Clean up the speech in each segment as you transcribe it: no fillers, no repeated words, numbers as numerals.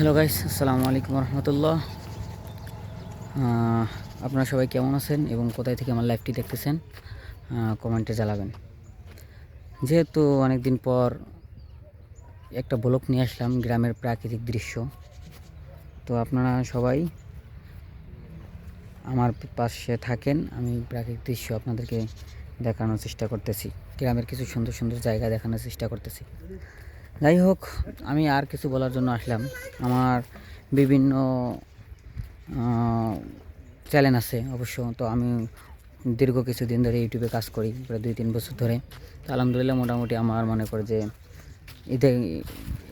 Hello guys, আসসালামু আলাইকুম রহমতুল্লাহ। আপনারা সবাই কেমন আছেন এবং কোথায় থেকে আমার লাইভটি দেখতেছেন কমেন্টে জানাবেন। যেহেতু অনেক দিন পর একটা ব্লগ নিয়ে আসলাম গ্রামের প্রাকৃতিক দৃশ্য, তো আপনারা সবাই আমার পাশে থাকেন। আমি প্রাকৃতিক দৃশ্য আপনাদেরকে দেখানোর চেষ্টা করতেছি, গ্রামের কিছু সুন্দর সুন্দর জায়গা দেখানোর চেষ্টা করতেছি। যাই হোক, আমি আর কিছু বলার জন্য আসলাম। আমার বিভিন্ন চ্যানেল আছে অবশ্য, তো আমি দীর্ঘ কিছুদিন ধরে ইউটিউবে কাজ করি, প্রায় 2-3 বছর ধরে। তো আলহামদুলিল্লাহ মোটামুটি আমার মনে করে যে এতে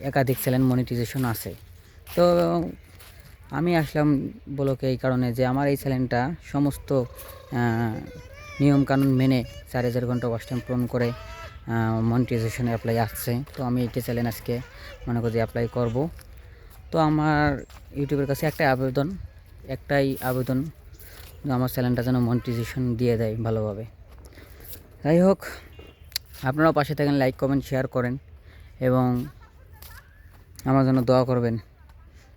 একাধিক চ্যানেল মনিটাইজেশন আছে। তো আমি আসলাম ব্লগে এই কারণে যে আমার এই চ্যানেলটা সমস্ত নিয়মকানুন মেনে 4000 ঘন্টা ওয়াচ টাইম পূরণ করে মনিটাইজেশনে অ্যাপ্লাই আসছে। তো আমি এইটা চ্যানেল আজকে মনে করি যে অ্যাপ্লাই করব। তো আমার ইউটিউবের কাছে একটাই আবেদন আমার চ্যানেলটা যেন মনিটাইজেশন দিয়ে দেয় ভালোভাবে। যাই হোক, আপনারাও পাশে থাকেন, লাইক কমেন্ট শেয়ার করেন এবং আমার জন্য দোয়া করবেন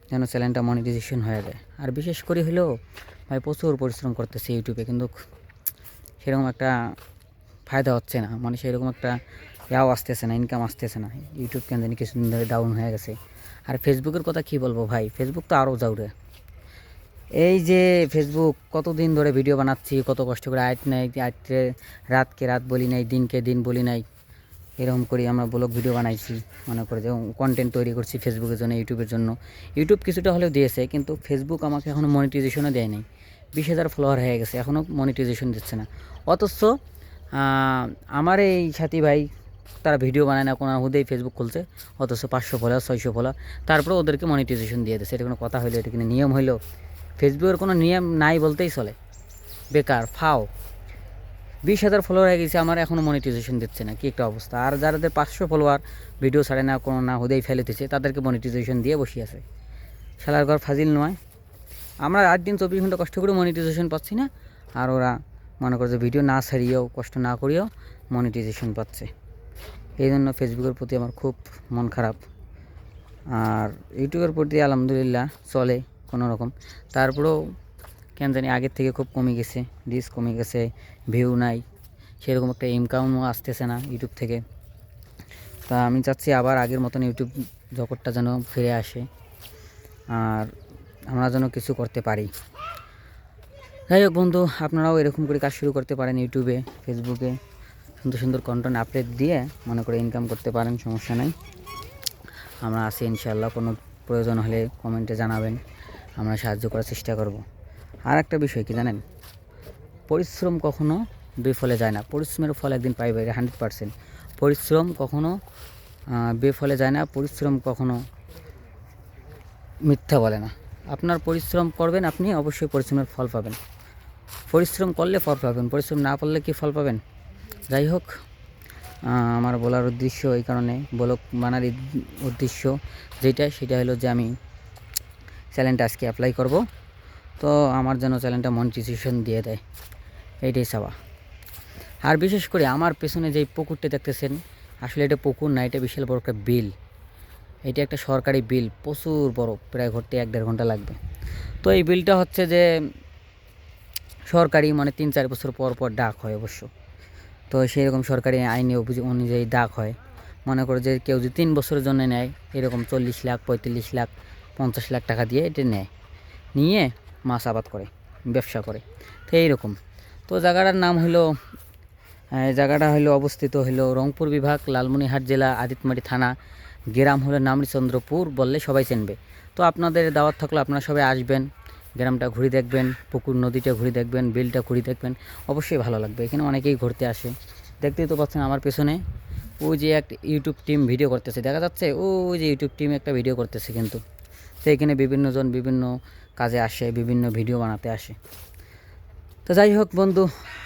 যেন চ্যানেলটা মনিটাইজেশন হয়ে যায়। আর বিশেষ করে হলেও ভাই প্রচুর পরিশ্রম করতেছে ইউটিউবে, কিন্তু সেরকম একটা ফায়দা হচ্ছে না, মানে সেরকম একটা আসতেছে না, ইনকাম আসতেছে না। ইউটিউব কেন জানি কিছুদিন ধরে ডাউন হয়ে গেছে। আর ফেসবুকের কথা কি বলবো ভাই, ফেসবুক তো আরও যাউরে। এই যে ফেসবুক কতদিন ধরে ভিডিও বানাচ্ছি, কত কষ্ট করে রাতকে রাত বলি নাই, দিনকে দিন বলি নাই, এরকম করে আমরা ব্লগ ভিডিও বানাইছি, মনে করে যে কন্টেন্ট তৈরি করছি ফেসবুকের জন্য, ইউটিউবের জন্য। ইউটিউব কিছুটা হলেও দিয়েছে, কিন্তু ফেসবুক আমাকে এখনও মনিটাইজেশনও দেয় নাই। 20,000 ফলোয়ার হয়ে গেছে, এখনও মনিটাইজেশন দিচ্ছে না। অথচ আমার এই সাথী ভাই তারা ভিডিও বানায় না, কোনো হুদেই ফেসবুক খুলছে, অথচ 500 ফলোয়ার 600 ফলোয়ার, তারপরে ওদেরকে মনিটাইজেশন দিয়ে দিচ্ছে। এটা কোনো কথা হইলো? এটা কিন্তু নিয়ম হইলো? ফেসবুকের কোনো নিয়ম নাই বলতেই চলে, বেকার ফাও। 20,000 ফলোয়ার হয়ে গেছে, আমার এখনও মনিটাইজেশন দিচ্ছে না, কি একটা অবস্থা। আর যাদের 500 ফলোয়ার, ভিডিও ছাড়ে না, কোনো না হুদেই ফেলে দিচ্ছে, তাদেরকে মনিটাইজেশন দিয়ে বসে আছে। শালার ঘর ফাজিল নয়। আমরা 8 দিন 24 ঘন্টা কষ্ট করে মনিটাইজেশন পাচ্ছি না, আর ওরা মনে করে যে ভিডিও না ছাড়িয়েও, কষ্ট না করিয়েও মনিটাইজেশন পাচ্ছে। এই জন্য ফেসবুকের প্রতি আমার খুব মন খারাপ। আর ইউটিউবের প্রতি আলহামদুলিল্লাহ চলে কোনো রকম, তারপরেও কেন জানি আগের থেকে খুব কমে গেছে, রিচ কমে গেছে, ভিউ নাই, সেরকম একটা ইনকামও আসতেছে না ইউটিউব থেকে। তা আমি চাচ্ছি আবার আগের মতন ইউটিউব জগৎটা যেন ফিরে আসে, আর আমরা যেন কিছু করতে পারি। যাই হোক বন্ধু, আপনারাও এরকম করে কাজ শুরু করতে পারেন ইউটিউবে, ফেসবুকে সুন্দর সুন্দর কন্টেন্ট আপলোড দিয়ে মনে করে ইনকাম করতে পারেন, সমস্যা নেই। আমরা আছি ইনশাআল্লাহ, কোনো প্রয়োজন হলে কমেন্টে জানাবেন, আমরা সাহায্য করার চেষ্টা করব। আর একটা বিষয় কি জানেন, পরিশ্রম কখনো বিফলে যায় না, পরিশ্রমের ফল একদিন পাইবে, 100%। পরিশ্রম কখনো বিফলে যায় না, পরিশ্রম কখনো মিথ্যা বলে না। আপনার পরিশ্রম করবেন, আপনি অবশ্যই পরিশ্রমের ফল পাবেন। পরিশ্রম করলে ফল পাবেন, পরিশ্রম না করলে কি ফল পাবেন? যাই হোক, আমার বলার উদ্দেশ্য এই কারণে, ব্লগ বানার উদ্দেশ্য সেটা হলো যে আমি চ্যানেলটা আজকে অ্যাপ্লাই করব। তো আমার যেন চ্যানেলটা মনিটাইজেশন দিয়ে দেয়, এইটাই চাওয়া। আর বিশেষ করে আমার পেছনে যেই পুকুরটা দেখতেছেন, আসলে এটা পুকুর না, এটা বিশাল বড় একটা বিল। এটা একটা সরকারি বিল, প্রচুর বড়, প্রায় ঘুরতে 1-1.5 ঘন্টা লাগবে। তো এই বিলটা হচ্ছে যে সরকারি, মানে 3-4 বছর পর পর ডাক হয় অবশ্য। তো সেই রকম সরকারি আইনি অনুযায়ী ডাক হয়। মনে করে যে কেউ যদি 3 বছরের জন্য নেয়, এরকম 40 লাখ 45 লাখ 50 লাখ টাকা দিয়ে এটা নেয়, নিয়ে মাছ আবাদ করে, ব্যবসা করে। তো এইরকম। তো জায়গাটা হলো অবস্থিত হলো রংপুর বিভাগ, লালমনিরহাট জেলা, আদিতমারি থানা, গ্রাম হলো নামরিচন্দ্রপুর, বললে সবাই চিনবে। তো আপনাদের দাওয়াত থাকলে আপনারা সবাই আসবেন, গ্রামটা ঘুরে দেখবেন, পুকুর নদীটা ঘুরে দেখবেন, বিলটা ঘুরে দেখবেন, অবশ্যই ভালো লাগবে। এখানে অনেকেই ঘুরতে আসে, দেখতেই তো পাচ্ছেন আমার পেছনে ওই যে একটা ইউটিউব টিম ভিডিও করতেছে, দেখা যাচ্ছে ওই যে ইউটিউব টিম একটা ভিডিও করতেছে কিন্তু। তো এখানে বিভিন্নজন বিভিন্ন কাজে আসে, বিভিন্ন ভিডিও বানাতে আসে। তো যাই হোক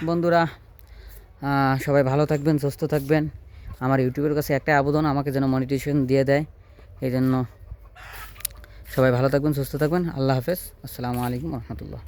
বন্ধুরা, সবাই ভালো থাকবেন, সুস্থ থাকবেন। আমার ইউটিউবের কাছে একটা আবেদন, আমাকে যেন মনিটাইজেশন দিয়ে দেয়। এই জন্য সবাই ভালো থাকবেন, সুস্থ থাকবেন। আল্লাহ হাফেজ, আসসালামু আলাইকুম রহমতুল্লাহ।